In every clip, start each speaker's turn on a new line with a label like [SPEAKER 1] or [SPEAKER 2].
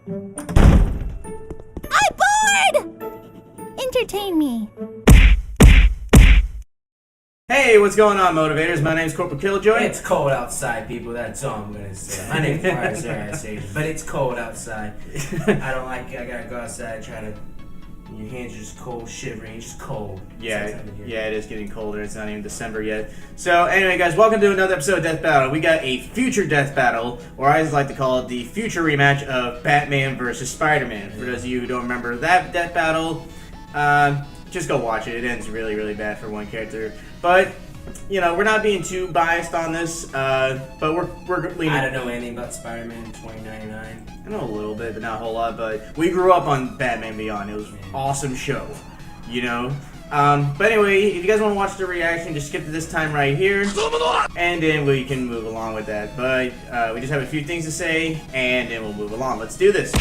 [SPEAKER 1] I'm bored! Entertain me.
[SPEAKER 2] Hey, what's going on, motivators? My name's Corporal Killjoy.
[SPEAKER 3] It's cold outside, people. That's all I'm gonna say. My name's Fires Ass Agent, but it's cold outside. I don't like it. I gotta go outside, try to. Your hands are just cold, shivering, just cold.
[SPEAKER 2] Yeah, it is getting colder. It's not even December yet. So, anyway, guys, welcome to another episode of Death Battle. We got a future Death Battle, or I always like to call it the future rematch of Batman versus Spider-Man. For those of you who don't remember that Death Battle, just go watch it. It ends really, really bad for one character. But, you know, we're not being too biased on this, but we're leaning...
[SPEAKER 3] I don't know anything about Spider-Man 2099.
[SPEAKER 2] I know a little bit, but not a whole lot. But we grew up on Batman Beyond. It was an awesome show, you know? But anyway, if you guys want to watch the reaction, just skip to this time right here. And then we can move along with that. But we just have a few things to say, and then we'll move along. Let's do this.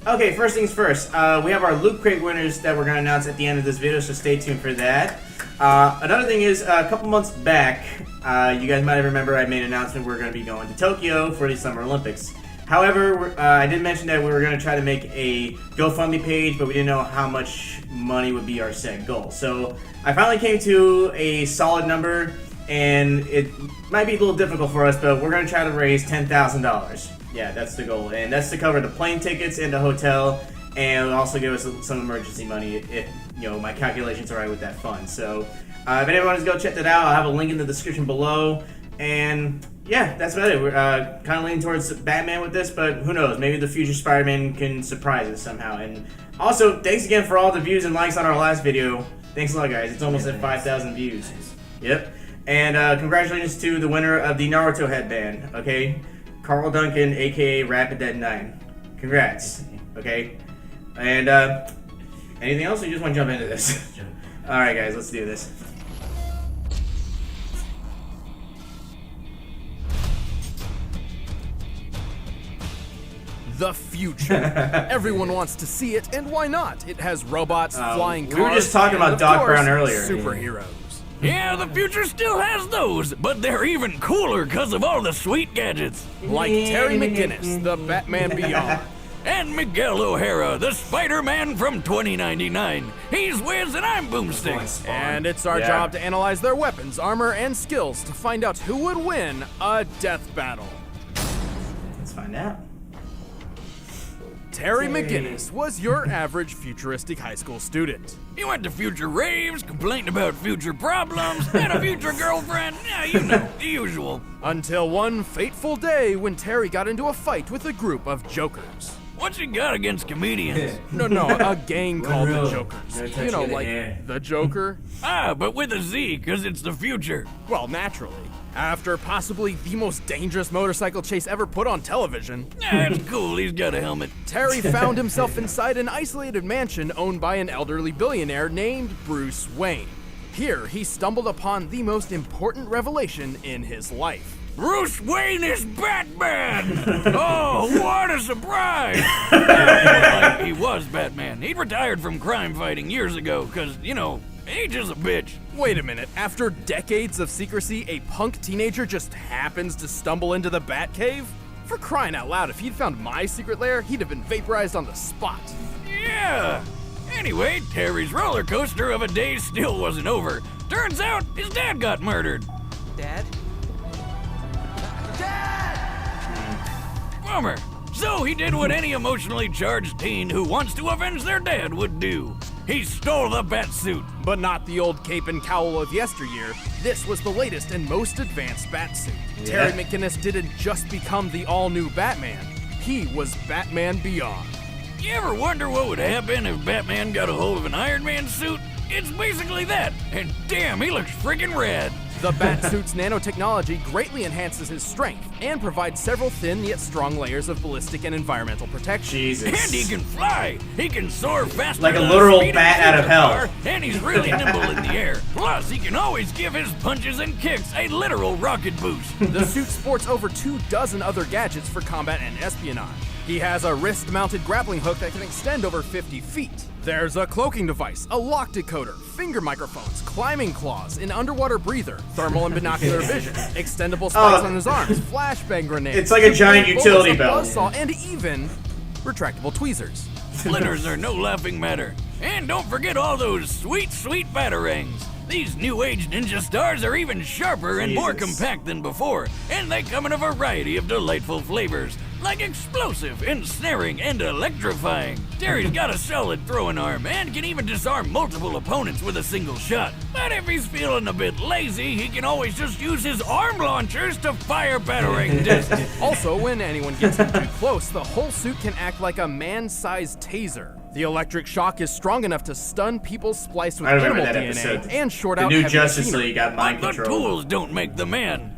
[SPEAKER 2] Okay, first things first. We have our Loot Crate winners that we're going to announce at the end of this video, so stay tuned for that. Another thing is, a couple months back, you guys might remember I made an announcement we're going to be going to Tokyo for the Summer Olympics. However, I did mention that we were going to try to make a GoFundMe page, but we didn't know how much money would be our set goal. So I finally came to a solid number, and it might be a little difficult for us, but we're going to try to raise $10,000. Yeah, that's the goal, and that's to cover the plane tickets and the hotel, and also give us some emergency money if you know my calculations are right with that fund. So if anyone wants to go check that out, I'll have a link in the description below. And yeah, that's about it. We're kind of leaning towards Batman with this, but who knows? Maybe the future Spider-Man can surprise us somehow. And also, thanks again for all the views and likes on our last video. Thanks a lot, guys. It's almost at 5,000 views. Yep. And congratulations to the winner of the Naruto headband. Okay, Carl Duncan, aka Rapid Dead 9. Congrats. Okay. And anything else? Or you just want to jump into this? All right, guys. Let's do this.
[SPEAKER 4] The future. Everyone wants to see it, and why not? It has robots, flying cars,
[SPEAKER 2] we were just talking about Doc Brown earlier.
[SPEAKER 4] Superheroes.
[SPEAKER 5] Yeah, the future still has those, but they're even cooler because of all the sweet gadgets.
[SPEAKER 4] Like Terry McGinnis, the Batman Beyond.
[SPEAKER 5] And Miguel O'Hara, the Spider-Man from 2099. He's Wiz and I'm Boomstick.
[SPEAKER 4] And it's our job to analyze their weapons, armor, and skills to find out who would win a death battle.
[SPEAKER 2] Let's find out.
[SPEAKER 4] Terry McGinnis was your average futuristic high school student.
[SPEAKER 5] He went to future raves, complained about future problems, had a future girlfriend, yeah, you know, the usual.
[SPEAKER 4] Until one fateful day when Terry got into a fight with a group of jokers.
[SPEAKER 5] What's he got against comedians?
[SPEAKER 4] No, a gang called the Jokers. You know, like the Joker.
[SPEAKER 5] Ah, but with a Z, because it's the future.
[SPEAKER 4] Well, naturally. After possibly the most dangerous motorcycle chase ever put on television.
[SPEAKER 5] That's cool, he's got a helmet.
[SPEAKER 4] Terry found himself inside an isolated mansion owned by an elderly billionaire named Bruce Wayne. Here, he stumbled upon the most important revelation in his life.
[SPEAKER 5] Bruce Wayne is Batman! Oh, what a surprise! Well, he was Batman. He'd retired from crime fighting years ago, because, you know, age is a bitch.
[SPEAKER 4] Wait a minute, after decades of secrecy, a punk teenager just happens to stumble into the Batcave? For crying out loud, if he'd found my secret lair, he'd have been vaporized on the spot.
[SPEAKER 5] Yeah! Anyway, Terry's roller coaster of a day still wasn't over. Turns out, his dad got murdered.
[SPEAKER 6] Dad?
[SPEAKER 5] Bummer. So he did what any emotionally charged teen who wants to avenge their dad would do. He stole the Batsuit.
[SPEAKER 4] But not the old cape and cowl of yesteryear. This was the latest and most advanced Batsuit. Yeah. Terry McGinnis didn't just become the all-new Batman. He was Batman Beyond.
[SPEAKER 5] You ever wonder what would happen if Batman got a hold of an Iron Man suit? It's basically that, and damn, he looks friggin' rad.
[SPEAKER 4] The Batsuit's nanotechnology greatly enhances his strength and provides several thin yet strong layers of ballistic and environmental protection.
[SPEAKER 2] Jesus.
[SPEAKER 5] And he can fly. He can soar faster
[SPEAKER 2] like a
[SPEAKER 5] than
[SPEAKER 2] literal
[SPEAKER 5] speeding
[SPEAKER 2] bat out of hell.
[SPEAKER 5] car, and he's really nimble in the air. Plus, he can always give his punches and kicks a literal rocket boost.
[SPEAKER 4] The suit sports over 24 other gadgets for combat and espionage. He has a wrist-mounted grappling hook that can extend over 50 feet. There's a cloaking device, a lock decoder, finger microphones, climbing claws, an underwater breather, thermal and binocular vision, extendable spikes on his arms, flashbang grenades.
[SPEAKER 2] It's like a giant utility belt.
[SPEAKER 4] Buzzsaw, and even retractable tweezers.
[SPEAKER 5] Splinters are no laughing matter. And don't forget all those sweet, sweet batarangs. These new age ninja stars are even sharper and more
[SPEAKER 2] Jesus.
[SPEAKER 5] compact than before, and they come in a variety of delightful flavors, like explosive, ensnaring, and electrifying. Terry's got a solid throwing arm and can even disarm multiple opponents with a single shot. But if he's feeling a bit lazy, he can always just use his arm launchers to fire batarang discs.
[SPEAKER 4] Also, when anyone gets him too close, the whole suit can act like a man-sized taser. The electric shock is strong enough to stun people spliced with
[SPEAKER 2] I remember
[SPEAKER 4] animal
[SPEAKER 2] that
[SPEAKER 4] DNA
[SPEAKER 2] episode.
[SPEAKER 4] and short
[SPEAKER 2] The
[SPEAKER 4] out
[SPEAKER 2] new
[SPEAKER 4] heavy
[SPEAKER 2] Justice
[SPEAKER 4] machinery.
[SPEAKER 2] League got mind
[SPEAKER 5] But
[SPEAKER 2] control.
[SPEAKER 5] tools don't make the man,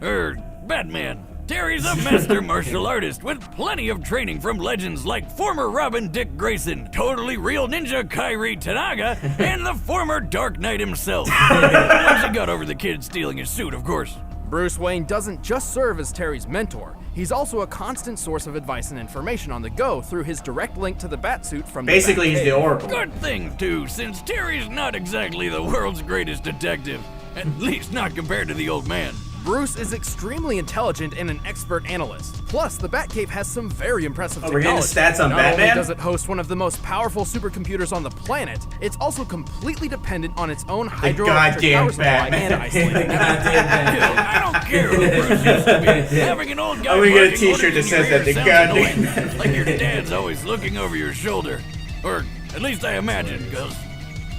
[SPEAKER 5] Batman. Terry's a master martial artist with plenty of training from legends like former Robin Dick Grayson, totally real ninja Kairi Tanaga, and the former Dark Knight himself. Once he got over the kid stealing his suit, of course.
[SPEAKER 4] Bruce Wayne doesn't just serve as Terry's mentor, he's also a constant source of advice and information on the go through his direct link to the Batsuit from
[SPEAKER 2] Basically,
[SPEAKER 4] the
[SPEAKER 2] he's the Oracle.
[SPEAKER 5] Good thing, too, since Terry's not exactly the world's greatest detective. At least not compared to the old man.
[SPEAKER 4] Bruce is extremely intelligent and an expert analyst. Plus, the Batcave has some very impressive
[SPEAKER 2] Oh, we're getting
[SPEAKER 4] technology.
[SPEAKER 2] stats on
[SPEAKER 4] Not
[SPEAKER 2] Batman?
[SPEAKER 4] only does it host one of the most powerful supercomputers on the planet, it's also completely dependent on its own hydroelectric
[SPEAKER 2] goddamn
[SPEAKER 4] power supply
[SPEAKER 2] Batman.
[SPEAKER 4] and isolating.
[SPEAKER 5] I don't care who Bruce used to be. Having an old guy
[SPEAKER 2] I'm gonna get a
[SPEAKER 5] barking
[SPEAKER 2] t-shirt
[SPEAKER 5] orders
[SPEAKER 2] that
[SPEAKER 5] in your
[SPEAKER 2] says that,
[SPEAKER 5] ear
[SPEAKER 2] the
[SPEAKER 5] sounds
[SPEAKER 2] goddamn-
[SPEAKER 5] annoying. Like your dad's always looking over your shoulder. Or at least I imagine, because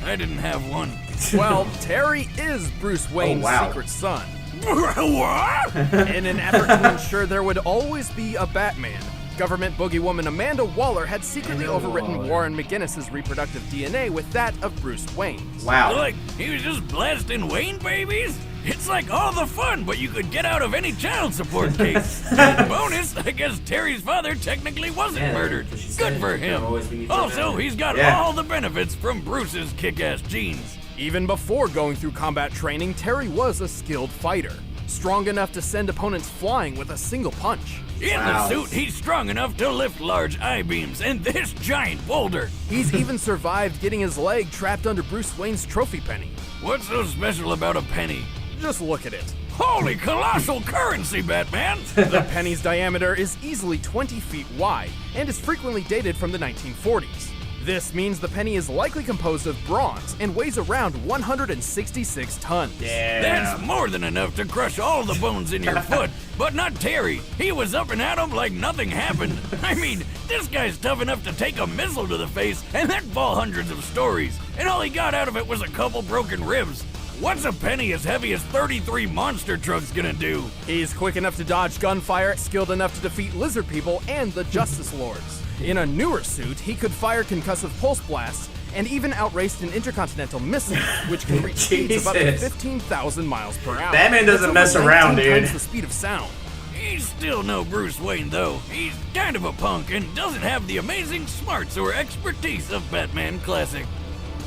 [SPEAKER 5] I didn't have one.
[SPEAKER 4] Well, Terry is Bruce Wayne's
[SPEAKER 2] wow.
[SPEAKER 4] secret son.
[SPEAKER 5] What?
[SPEAKER 4] In an effort to ensure there would always be a Batman, government boogeywoman Amanda Waller had secretly overwritten Warren McGinnis' reproductive DNA with that of Bruce Wayne's.
[SPEAKER 2] Wow.
[SPEAKER 5] Like, he was just blasting Wayne babies? It's like all the fun, but you could get out of any child support case. And bonus, I guess Terry's father technically wasn't murdered.
[SPEAKER 3] that's what she
[SPEAKER 5] Good
[SPEAKER 3] said.
[SPEAKER 5] for him.
[SPEAKER 3] Always be each
[SPEAKER 5] Also,
[SPEAKER 3] other.
[SPEAKER 5] he's got
[SPEAKER 2] Yeah.
[SPEAKER 5] all the benefits from Bruce's kick-ass genes.
[SPEAKER 4] Even before going through combat training, Terry was a skilled fighter, strong enough to send opponents flying with a single punch.
[SPEAKER 5] In
[SPEAKER 2] Wow.
[SPEAKER 5] the suit, he's strong enough to lift large I-beams and this giant boulder.
[SPEAKER 4] He's even survived getting his leg trapped under Bruce Wayne's trophy penny.
[SPEAKER 5] What's so special about a penny?
[SPEAKER 4] Just look at it.
[SPEAKER 5] Holy colossal currency, Batman!
[SPEAKER 4] The penny's diameter is easily 20 feet wide and is frequently dated from the 1940s. This means the penny is likely composed of bronze and weighs around 166 tons.
[SPEAKER 5] That's more than enough to crush all the bones in your foot. But not Terry. He was up and at him like nothing happened. I mean, this guy's tough enough to take a missile to the face and then fall hundreds of stories. And all he got out of it was a couple broken ribs. What's a penny as heavy as 33 monster trucks gonna do?
[SPEAKER 4] He's quick enough to dodge gunfire, skilled enough to defeat lizard people and the Justice Lords. In a newer suit, he could fire concussive pulse blasts and even outraced an intercontinental missile, which can reach speeds of up to
[SPEAKER 2] Jesus.
[SPEAKER 4] 15,000 miles per hour.
[SPEAKER 2] Batman doesn't
[SPEAKER 4] That's over
[SPEAKER 2] mess around,
[SPEAKER 4] 19
[SPEAKER 2] dude.
[SPEAKER 4] times the speed of sound.
[SPEAKER 5] He's still no Bruce Wayne, though. He's kind of a punk and doesn't have the amazing smarts or expertise of Batman Classic.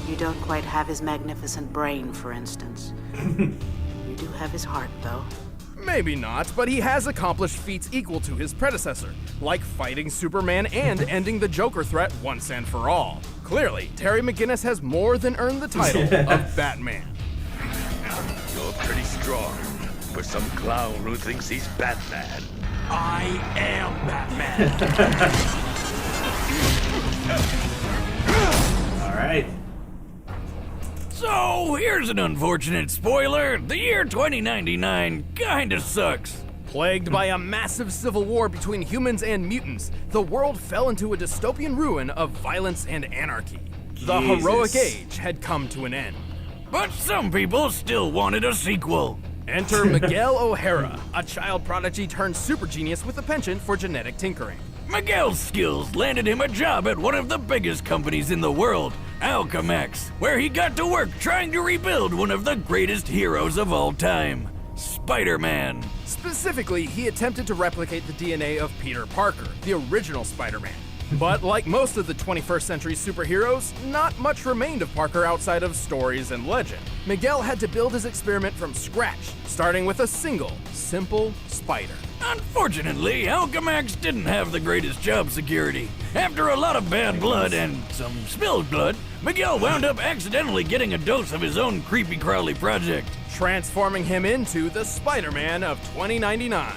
[SPEAKER 6] You don't quite have his magnificent brain, for instance. You do have his heart, though.
[SPEAKER 4] Maybe not, but he has accomplished feats equal to his predecessor, like fighting Superman and ending the Joker threat once and for all. Clearly, Terry McGinnis has more than earned the title of Batman.
[SPEAKER 7] You're pretty strong for some clown who thinks he's Batman.
[SPEAKER 5] I am Batman.
[SPEAKER 2] All right.
[SPEAKER 5] So, here's an unfortunate spoiler. The year 2099 kinda sucks.
[SPEAKER 4] Plagued by a massive civil war between humans and mutants, the world fell into a dystopian ruin of violence and anarchy. The
[SPEAKER 2] Jesus.
[SPEAKER 4] heroic age had come to an end.
[SPEAKER 5] But some people still wanted a sequel.
[SPEAKER 4] Enter Miguel O'Hara, a child prodigy turned super genius with a penchant for genetic tinkering.
[SPEAKER 5] Miguel's skills landed him a job at one of the biggest companies in the world, Alchemax, where he got to work trying to rebuild one of the greatest heroes of all time, Spider-Man.
[SPEAKER 4] Specifically, he attempted to replicate the DNA of Peter Parker, the original Spider-Man. But like most of the 21st century superheroes, not much remained of Parker outside of stories and legend. Miguel had to build his experiment from scratch, starting with a single, simple spider.
[SPEAKER 5] Unfortunately, Alchemax didn't have the greatest job security. After a lot of bad blood and some spilled blood, Miguel wound up accidentally getting a dose of his own creepy crawly project.
[SPEAKER 4] Transforming him into the Spider-Man of 2099.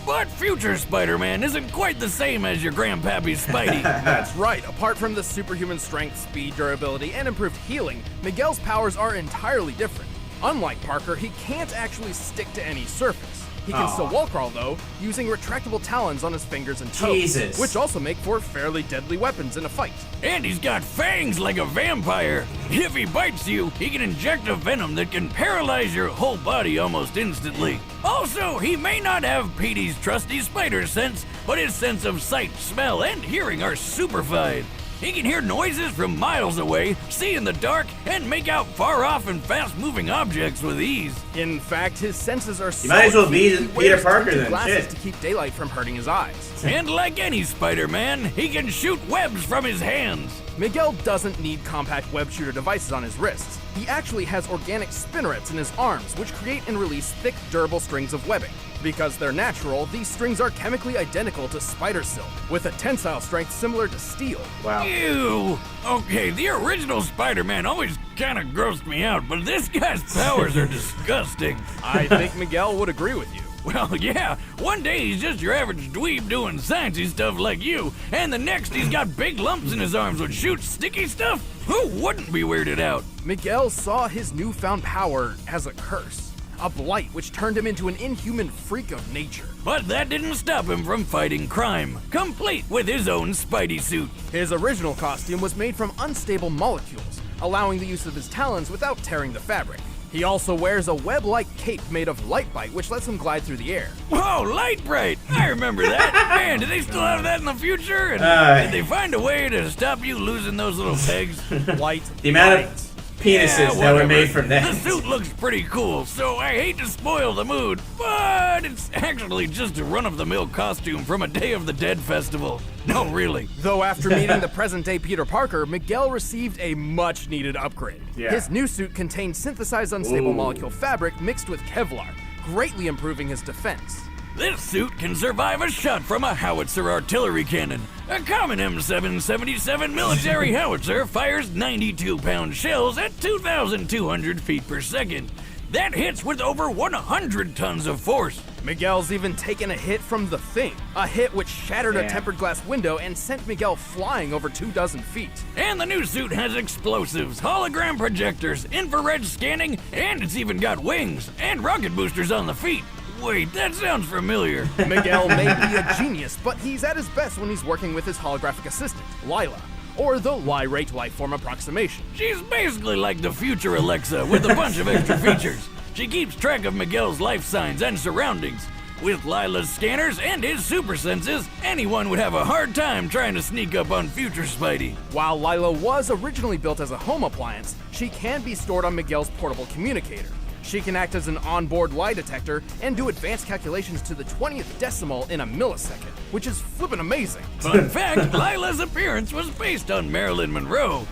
[SPEAKER 5] But future Spider-Man isn't quite the same as your grandpappy Spidey.
[SPEAKER 4] That's right. Apart from the superhuman strength, speed, durability, and improved healing, Miguel's powers are entirely different. Unlike Parker, he can't actually stick to any surface. He can still wall crawl, though, using retractable talons on his fingers and toes,
[SPEAKER 2] Jesus.
[SPEAKER 4] which also make for fairly deadly weapons in a fight.
[SPEAKER 5] And he's got fangs like a vampire. If he bites you, he can inject a venom that can paralyze your whole body almost instantly. Also, he may not have Petey's trusty spider sense, but his sense of sight, smell, and hearing are superfied. He can hear noises from miles away, see in the dark, and make out far-off and fast-moving objects with ease.
[SPEAKER 4] In fact, his senses are so
[SPEAKER 2] might as well be
[SPEAKER 4] acute, he
[SPEAKER 2] Peter
[SPEAKER 4] wears
[SPEAKER 2] Parker
[SPEAKER 4] tinted
[SPEAKER 2] then,
[SPEAKER 4] glasses
[SPEAKER 2] shit.
[SPEAKER 4] to keep daylight from hurting his eyes.
[SPEAKER 5] And like any Spider-Man, he can shoot webs from his hands.
[SPEAKER 4] Miguel doesn't need compact web shooter devices on his wrists. He actually has organic spinnerets in his arms, which create and release thick, durable strings of webbing. Because they're natural, these strings are chemically identical to spider silk, with a tensile strength similar to steel.
[SPEAKER 2] Wow.
[SPEAKER 5] Ew. Okay, the original Spider-Man always kind of grossed me out, but this guy's powers are disgusting.
[SPEAKER 4] I think Miguel would agree with you.
[SPEAKER 5] Well, yeah, one day he's just your average dweeb doing sciencey stuff like you, and the next he's got big lumps in his arms which shoot sticky stuff? Who wouldn't be weirded out?
[SPEAKER 4] Miguel saw his newfound power as a curse, a blight which turned him into an inhuman freak of nature.
[SPEAKER 5] But that didn't stop him from fighting crime, complete with his own Spidey suit.
[SPEAKER 4] His original costume was made from unstable molecules, allowing the use of his talons without tearing the fabric. He also wears a web-like cape made of light bite, which lets him glide through the air.
[SPEAKER 5] Whoa, Light Bright! I remember that. Man, do they still have that in the future? And did they find a way to stop you losing those little pegs?
[SPEAKER 4] Light
[SPEAKER 2] The amount
[SPEAKER 4] bite.
[SPEAKER 2] of penises that were
[SPEAKER 5] whatever.
[SPEAKER 2] made from that.
[SPEAKER 5] The suit looks pretty cool, so I hate to spoil the mood, but it's actually just a run-of-the-mill costume from a Day of the Dead festival. No, really.
[SPEAKER 4] Though after meeting the present-day Peter Parker, Miguel received a much-needed upgrade.
[SPEAKER 2] Yeah.
[SPEAKER 4] His new suit contained synthesized unstable molecule fabric mixed with Kevlar, greatly improving his defense.
[SPEAKER 5] This suit can survive a shot from a howitzer artillery cannon. A common M777 military howitzer fires 92-pound shells at 2,200 feet per second. That hits with over 100 tons of force.
[SPEAKER 4] Miguel's even taken a hit from the Thing, a hit which shattered a
[SPEAKER 2] Damn.
[SPEAKER 4] tempered glass window and sent Miguel flying over 24 feet.
[SPEAKER 5] And the new suit has explosives, hologram projectors, infrared scanning, and it's even got wings and rocket boosters on the feet. Wait, that sounds familiar.
[SPEAKER 4] Miguel may be a genius, but he's at his best when he's working with his holographic assistant, Lila, or the Y-rate lifeform approximation.
[SPEAKER 5] She's basically like the future Alexa with a bunch of extra features. She keeps track of Miguel's life signs and surroundings. With Lila's scanners and his super senses, anyone would have a hard time trying to sneak up on future Spidey.
[SPEAKER 4] While Lila was originally built as a home appliance, she can be stored on Miguel's portable communicator. She can act as an onboard lie detector and do advanced calculations to the 20th decimal in a millisecond, which is flippin' amazing.
[SPEAKER 5] Fun fact, Lila's appearance was based on Marilyn Monroe.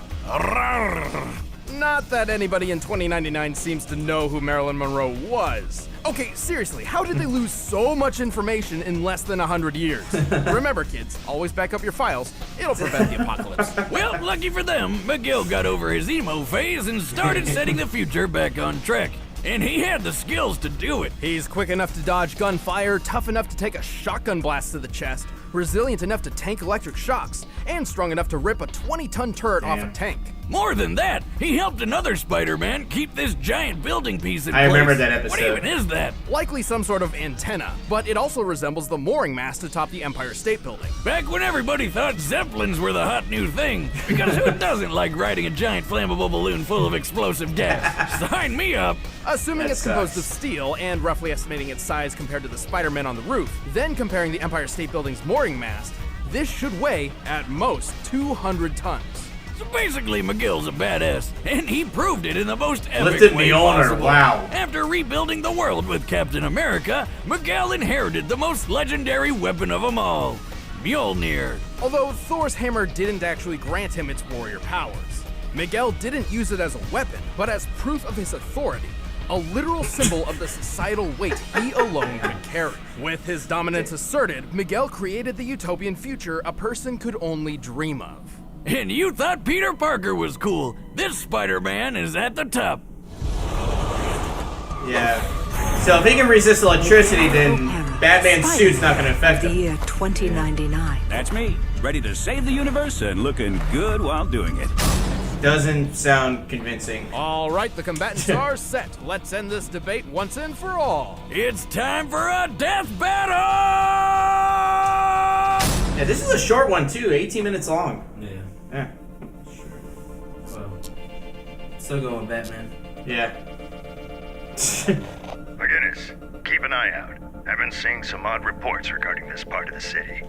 [SPEAKER 4] Not that anybody in 2099 seems to know who Marilyn Monroe was. Okay, seriously, how did they lose so much information in less than 100 years? Remember, kids, always back up your files. It'll prevent the apocalypse.
[SPEAKER 5] Well, lucky for them, Miguel got over his emo phase and started setting the future back on track. And he had the skills to do it.
[SPEAKER 4] He's quick enough to dodge gunfire, tough enough to take a shotgun blast to the chest, resilient enough to tank electric shocks, and strong enough to rip a 20-ton turret off a tank.
[SPEAKER 5] More than that, he helped another Spider-Man keep this giant building piece in place.
[SPEAKER 2] I remember that episode.
[SPEAKER 5] What even is that?
[SPEAKER 4] Likely some sort of antenna, but it also resembles the mooring mast atop the Empire State Building.
[SPEAKER 5] Back when everybody thought Zeppelins were the hot new thing. Because who doesn't like riding a giant flammable balloon full of explosive gas? Sign me up.
[SPEAKER 4] Assuming
[SPEAKER 2] That
[SPEAKER 4] it's composed of
[SPEAKER 2] sucks.
[SPEAKER 4] steel and roughly estimating its size compared to the Spider-Man on the roof, then comparing the Empire State Building's mooring mast, this should weigh, at most, 200 tons.
[SPEAKER 5] So basically, Miguel's a badass, and he proved it in the most epic
[SPEAKER 2] Lifted
[SPEAKER 5] way
[SPEAKER 2] Mjolnir,
[SPEAKER 5] possible.
[SPEAKER 2] wow.
[SPEAKER 5] After rebuilding the world with Captain America, Miguel inherited the most legendary weapon of them all, Mjolnir.
[SPEAKER 4] Although Thor's hammer didn't actually grant him its warrior powers, Miguel didn't use it as a weapon, but as proof of his authority, a literal symbol of the societal weight he alone could carry. With his dominance asserted, Miguel created the utopian future a person could only dream of.
[SPEAKER 5] And you thought Peter Parker was cool. This Spider-Man is at the top.
[SPEAKER 2] Yeah. So if he can resist electricity, then Batman's suit's not gonna affect
[SPEAKER 8] The
[SPEAKER 2] him.
[SPEAKER 8] year 2099.
[SPEAKER 9] That's me, ready to save the universe and looking good while doing it.
[SPEAKER 2] Doesn't sound convincing.
[SPEAKER 4] All right, the combatants are set. Let's end this debate once and for all.
[SPEAKER 5] It's time for a death battle!
[SPEAKER 2] Yeah, this is a short one too, 18 minutes long.
[SPEAKER 3] Yeah.
[SPEAKER 2] Yeah.
[SPEAKER 3] Well, still going Batman.
[SPEAKER 2] Yeah.
[SPEAKER 7] McGinnis, keep an eye out. I've been seeing some odd reports regarding this part of the city.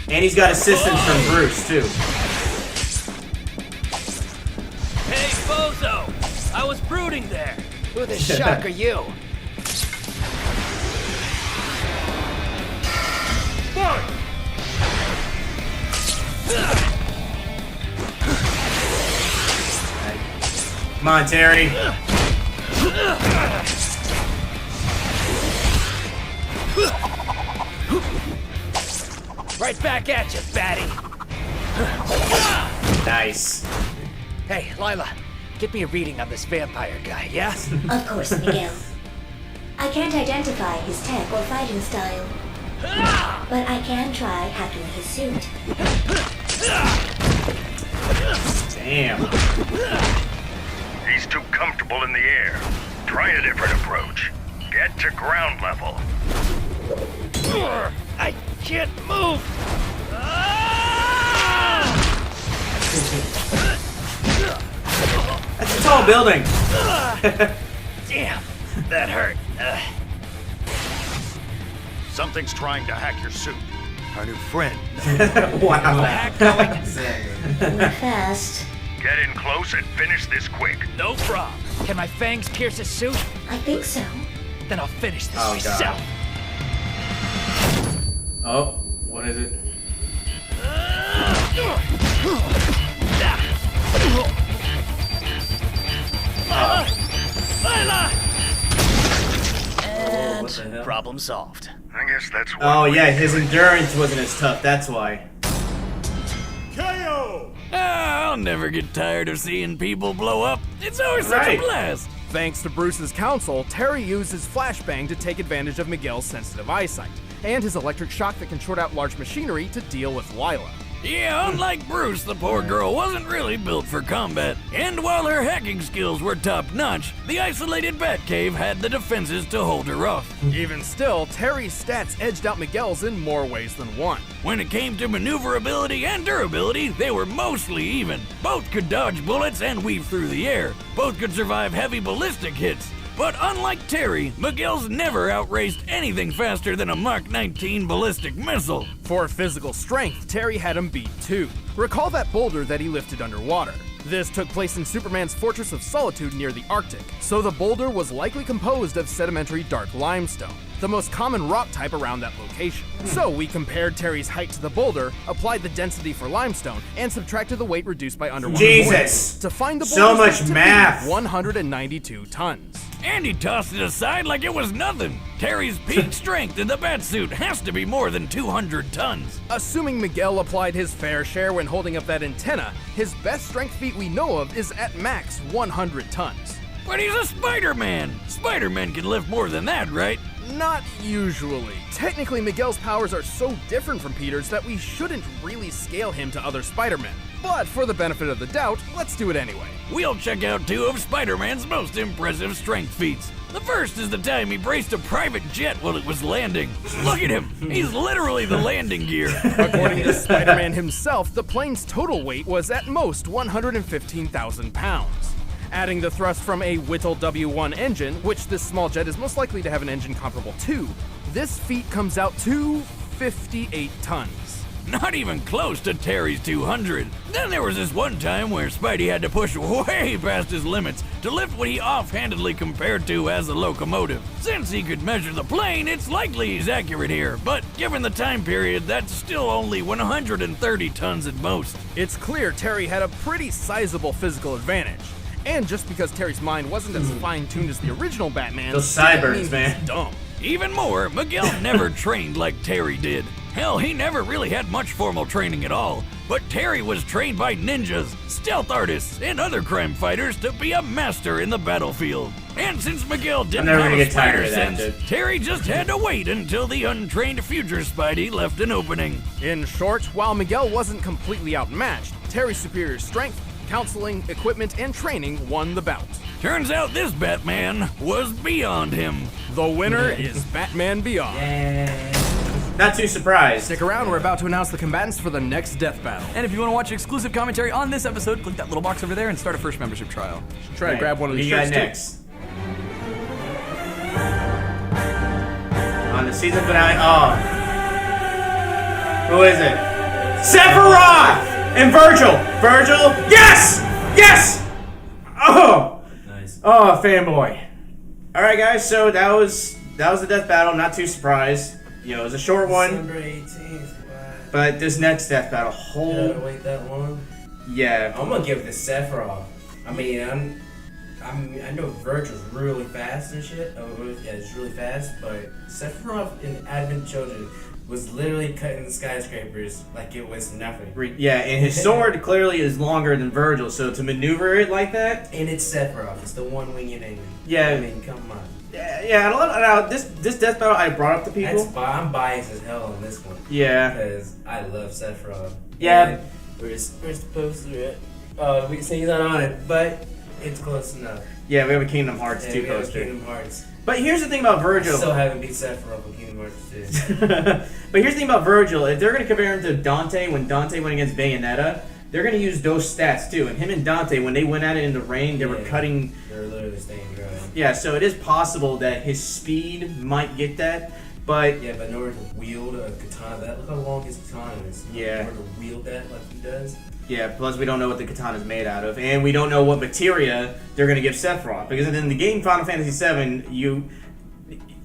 [SPEAKER 2] And he's got assistance from Bruce too.
[SPEAKER 10] Hey, Bozo! I was brooding there. Who the shuck are you?
[SPEAKER 2] Come on, Terry.
[SPEAKER 10] Right back at you, Batty.
[SPEAKER 2] Nice.
[SPEAKER 10] Hey, Lila, get me a reading on this vampire guy, yeah?
[SPEAKER 11] Of course, Miguel. I can't identify his tech or fighting style, but I can try hacking his suit.
[SPEAKER 2] Damn.
[SPEAKER 7] He's too comfortable in the air. Try a different approach. Get to ground level.
[SPEAKER 10] I can't move!
[SPEAKER 2] That's a tall building.
[SPEAKER 10] Damn, that hurt.
[SPEAKER 7] Something's trying to hack your suit. Our new friend.
[SPEAKER 2] Wow.
[SPEAKER 11] Move fast.
[SPEAKER 7] Get in close and finish this quick.
[SPEAKER 10] No problem. Can my fangs pierce his suit?
[SPEAKER 11] I think so.
[SPEAKER 10] Then I'll finish this
[SPEAKER 2] Oh,
[SPEAKER 10] myself.
[SPEAKER 2] God. Oh, what is it?
[SPEAKER 10] And
[SPEAKER 3] What the hell?
[SPEAKER 10] problem solved.
[SPEAKER 7] I guess that's what
[SPEAKER 2] Oh yeah, his endurance wasn't as tough, that's why.
[SPEAKER 5] I'll never get tired of seeing people blow up. It's always such
[SPEAKER 2] Right.
[SPEAKER 5] a blast.
[SPEAKER 4] Thanks to Bruce's counsel, Terry uses flashbang to take advantage of Miguel's sensitive eyesight, and his electric shock that can short out large machinery to deal with Lila.
[SPEAKER 5] Yeah, unlike Bruce, the poor girl wasn't really built for combat. And while her hacking skills were top-notch, the isolated Batcave had the defenses to hold her off.
[SPEAKER 4] Even still, Terry's stats edged out Miguel's in more ways than one.
[SPEAKER 5] When it came to maneuverability and durability, they were mostly even. Both could dodge bullets and weave through the air. Both could survive heavy ballistic hits. But unlike Terry, Miguel's never outraced anything faster than a Mach 19 ballistic missile.
[SPEAKER 4] For physical strength, Terry had him beat too. Recall that boulder that he lifted underwater. This took place in Superman's Fortress of Solitude near the Arctic, so the boulder was likely composed of sedimentary dark limestone, the most common rock type around that location. So we compared Terry's height to the boulder, applied the density for limestone, and subtracted the weight reduced by underwater
[SPEAKER 2] Jesus!
[SPEAKER 4] buoyancy to find the
[SPEAKER 2] So
[SPEAKER 4] boulder's
[SPEAKER 2] much
[SPEAKER 4] weight to be
[SPEAKER 2] math!
[SPEAKER 4] 192 tons.
[SPEAKER 5] And he tossed it aside like it was nothing. Terry's peak strength in the Batsuit has to be more than 200 tons.
[SPEAKER 4] Assuming Miguel applied his fair share when holding up that antenna, his best strength feat we know of is at max 100 tons.
[SPEAKER 5] But he's a Spider-Man. Spider-Man can lift more than that, right?
[SPEAKER 4] Not usually. Technically, Miguel's powers are so different from Peter's that we shouldn't really scale him to other Spider-Men. But for the benefit of the doubt, let's do it anyway.
[SPEAKER 5] We'll check out two of Spider-Man's most impressive strength feats. The first is the time he braced a private jet while it was landing. Look at him. He's literally the landing gear.
[SPEAKER 4] According to Spider-Man himself, the plane's total weight was at most 115,000 pounds. Adding the thrust from a Whittle W1 engine, which this small jet is most likely to have an engine comparable to, this feat comes out to 58 tons.
[SPEAKER 5] Not even close to Terry's 200. Then there was this one time where Spidey had to push way past his limits to lift what he offhandedly compared to as a locomotive. Since he could measure the plane, it's likely he's accurate here, but given the time period, that's still only 130 tons at most.
[SPEAKER 4] It's clear Terry had a pretty sizable physical advantage. And just because Terry's mind wasn't as fine-tuned as the original Batman,
[SPEAKER 2] Those
[SPEAKER 4] doesn't
[SPEAKER 2] sideburns,
[SPEAKER 4] mean
[SPEAKER 2] man.
[SPEAKER 4] he's dumb.
[SPEAKER 5] Even more, Miguel never trained like Terry did. Hell, he never really had much formal training at all. But Terry was trained by ninjas, stealth artists, and other crime fighters to be a master in the battlefield. And since Miguel didn't
[SPEAKER 2] never
[SPEAKER 5] have
[SPEAKER 2] gonna
[SPEAKER 5] a
[SPEAKER 2] get tired
[SPEAKER 5] spider
[SPEAKER 2] of that,
[SPEAKER 5] sense,
[SPEAKER 2] dude.
[SPEAKER 5] Terry just had to wait until the untrained future Spidey left an opening.
[SPEAKER 4] In short, while Miguel wasn't completely outmatched, Terry's superior strength, counseling, equipment, and training won the bout.
[SPEAKER 5] Turns out this Batman was beyond him.
[SPEAKER 4] The winner is Batman Beyond.
[SPEAKER 2] Not too surprised.
[SPEAKER 4] Stick around, we're about to announce the combatants for the next death battle.
[SPEAKER 8] And if you want to watch exclusive commentary on this episode, click that little box over there and start a first membership trial.
[SPEAKER 4] Try to grab one of these
[SPEAKER 2] you got
[SPEAKER 4] shirts too.
[SPEAKER 2] next? On the season finale. Oh. Who is it? Sephiroth and Virgil. Virgil. Yes! Yes! Oh.
[SPEAKER 3] Nice.
[SPEAKER 2] Oh, fanboy. All right, guys. So that was the death battle. Not too surprised. You know, it was a short one.
[SPEAKER 3] December 18th. Wow.
[SPEAKER 2] But this next death battle,
[SPEAKER 3] Gotta wait that long.
[SPEAKER 2] yeah.
[SPEAKER 3] I'm gonna give it to Sephiroth. I mean, I know Virgil's really fast and shit. Yeah, it's really fast. But Sephiroth in Advent Children was literally cutting the skyscrapers like it was nothing.
[SPEAKER 2] Yeah, and his sword clearly is longer than Virgil, so to maneuver it like that.
[SPEAKER 3] And it's Sephiroth. It's the one wing in England.
[SPEAKER 2] Yeah.
[SPEAKER 3] I mean, come on.
[SPEAKER 2] Yeah. Now this death battle I brought up to people.
[SPEAKER 3] I'm biased as hell on this one.
[SPEAKER 2] Yeah.
[SPEAKER 3] Because I love Sephiroth.
[SPEAKER 2] Yeah.
[SPEAKER 3] And where's the poster at? We can say he's not on it, but it's close enough.
[SPEAKER 2] Yeah, we have a Kingdom Hearts 2
[SPEAKER 3] we have
[SPEAKER 2] poster.
[SPEAKER 3] Kingdom Hearts.
[SPEAKER 2] But here's the thing about Virgil.
[SPEAKER 3] I still haven't beat Sephiroth with Kingdom Hearts 2.
[SPEAKER 2] But here's the thing about Virgil. If they're going to compare him to Dante when Dante went against Bayonetta, they're going to use those stats too. And him and Dante, when they went at it in the rain, they were cutting.
[SPEAKER 3] They were literally staying dry.
[SPEAKER 2] Yeah, so it is possible that his speed might get that. But
[SPEAKER 3] yeah, but in order to wield a katana, look how long his katana is.
[SPEAKER 2] Yeah.
[SPEAKER 3] In order to wield that like he does.
[SPEAKER 2] yeah, plus we don't know what the katana is made out of, and we don't know what materia they're going to give Sephiroth. Because in the game Final Fantasy VII,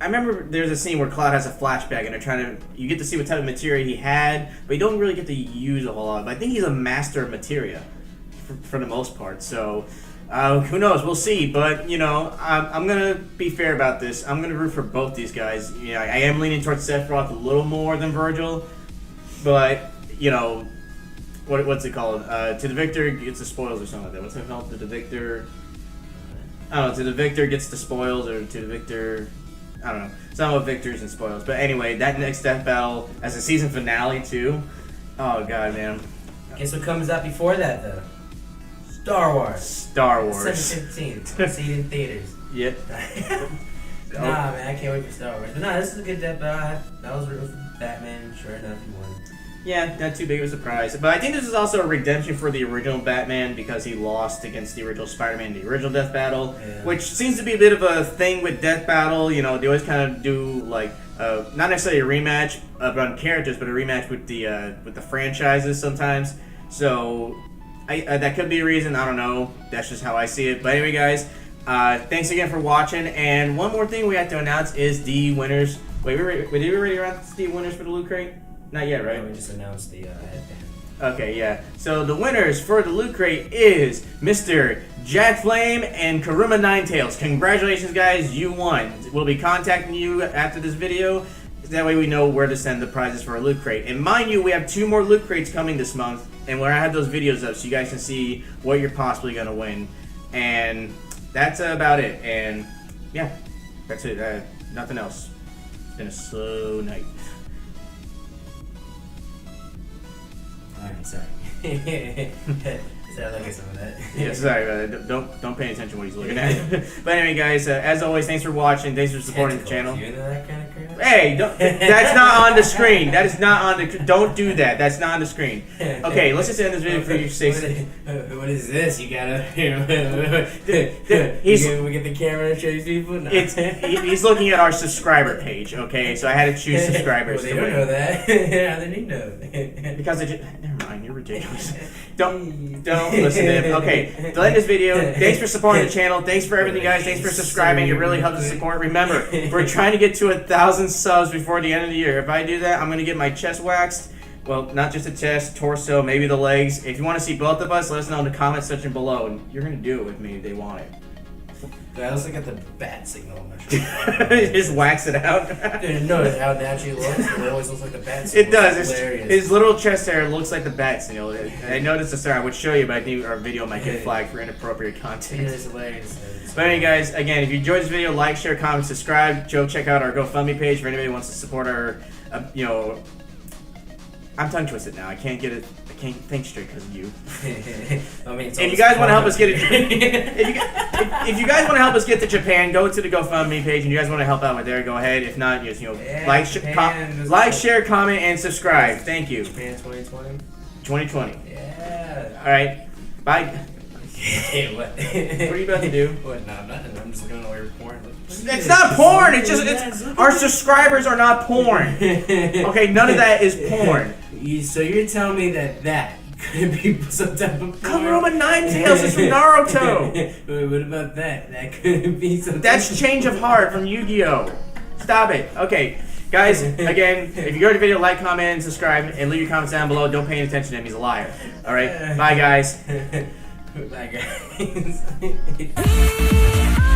[SPEAKER 2] I remember there's a scene where Cloud has a flashback, and they're trying to. You get to see what type of materia he had, but you don't really get to use a whole lot. But I think he's a master of materia, for the most part. So who knows? We'll see. But you know, I'm gonna be fair about this. I'm gonna root for both these guys. You know, I am leaning towards Sephiroth a little more than Virgil, but you know, what's it called? To the victor gets the spoils or something like that. What's it called? To the victor. I don't know. To the victor gets the spoils, or to the victor. I don't know. Some of victors and spoils. But anyway, that next death battle as a season finale too. Oh god, man.
[SPEAKER 3] Guess what comes out before that though? Star Wars.
[SPEAKER 2] Star Wars.
[SPEAKER 3] 7/15. See it in theaters.
[SPEAKER 2] Yep.
[SPEAKER 3] Nah, man, I can't wait for Star Wars. But nah, this is a good death battle. That was real for Batman. Sure enough, he won.
[SPEAKER 2] Yeah, not too big of a surprise. But I think this is also a redemption for the original Batman because he lost against the original Spider-Man in the original death battle, which seems to be a bit of a thing with death battle. You know, they always kind of do like not necessarily a rematch on characters, but a rematch with the franchises sometimes. So that could be a reason. I don't know. That's just how I see it. But anyway, guys, thanks again for watching. And one more thing we have to announce is the winners. Wait, did we already announce the winners for the Loot Crate? Not yet, right?
[SPEAKER 3] No, we just announced the headband.
[SPEAKER 2] Okay, yeah. So the winners for the Loot Crate is Mr. Jack Flame and Karuma Ninetails. Congratulations, guys. You won. We'll be contacting you after this video. That way we know where to send the prizes for our Loot Crate. And mind you, we have 2 more Loot Crates coming this month. And where I have those videos up so you guys can see what you're possibly going to win. And that's about it. And yeah, that's it. Nothing else. It's been a slow night.
[SPEAKER 3] Alright, sorry. Sorry, look at some of that.
[SPEAKER 2] Yeah, sorry about it. Don't pay attention to what he's looking at. But anyway, guys, as always, thanks for watching. Thanks for supporting the channel.
[SPEAKER 3] You into that kind of crap?
[SPEAKER 2] Hey, that's not on the screen. That is not on the. Don't do that. That's not on the screen. Okay, let's just end this video for you.
[SPEAKER 3] What is this? You gotta.
[SPEAKER 2] We
[SPEAKER 3] get the camera and show these people. No.
[SPEAKER 2] He's looking at our subscriber page. Okay, so I had to choose subscribers.
[SPEAKER 3] Well, they don't know that. How did he know?
[SPEAKER 2] Because never mind. You're ridiculous. Don't listen to him. Okay, to end this video, thanks for supporting the channel. Thanks for everything, guys. Thanks for subscribing. It really helps us support. Remember, we're trying to get to 1,000 subs before the end of the year. If I do that, I'm going to get my chest waxed. Well, not just the chest, torso, maybe the legs. If you want to see both of us, let us know in the comment section below. And you're going to do it with me if they want it.
[SPEAKER 3] I also got the bat signal on my shoulder.
[SPEAKER 2] Just wax it out.
[SPEAKER 3] Dude, notice how natural it looks. It always looks like the bat signal.
[SPEAKER 2] It does.
[SPEAKER 3] It's hilarious.
[SPEAKER 2] His little chest hair looks like the bat signal. I noticed this. I would show you, but I think our video might get flagged for inappropriate content.
[SPEAKER 3] It is hilarious.
[SPEAKER 2] But anyway, guys, again, if you enjoyed this video, like, share, comment, subscribe. Joe, check out our GoFundMe page for anybody who wants to support our, I'm tongue twisted now. I can't think straight because of you.
[SPEAKER 3] I mean,
[SPEAKER 2] if you guys want to help us get if you guys want to help us get to Japan, go to the GoFundMe page, and you guys want to help out with there, go ahead. If not, just like, share, comment, and subscribe. Thank you.
[SPEAKER 3] Japan 2020.
[SPEAKER 2] 2020.
[SPEAKER 3] Yeah.
[SPEAKER 2] All right. Bye.
[SPEAKER 3] Hey, what?
[SPEAKER 2] What are you about to do?
[SPEAKER 3] What? No, nothing. I'm just looking at all your porn.
[SPEAKER 2] It's not porn. It's our subscribers are not porn. Okay, none of that is porn.
[SPEAKER 3] So you're telling me that could be some type of porn?
[SPEAKER 2] Kakaroma Ninetales is from Naruto.
[SPEAKER 3] Wait, what about that? That could be some.
[SPEAKER 2] That's Change of Heart from Yu-Gi-Oh. Stop it. Okay, guys. Again, if you go to the video, like, comment, and subscribe, and leave your comments down below. Don't pay any attention to him. He's a liar. All right. Bye, guys.
[SPEAKER 3] Bye, guys.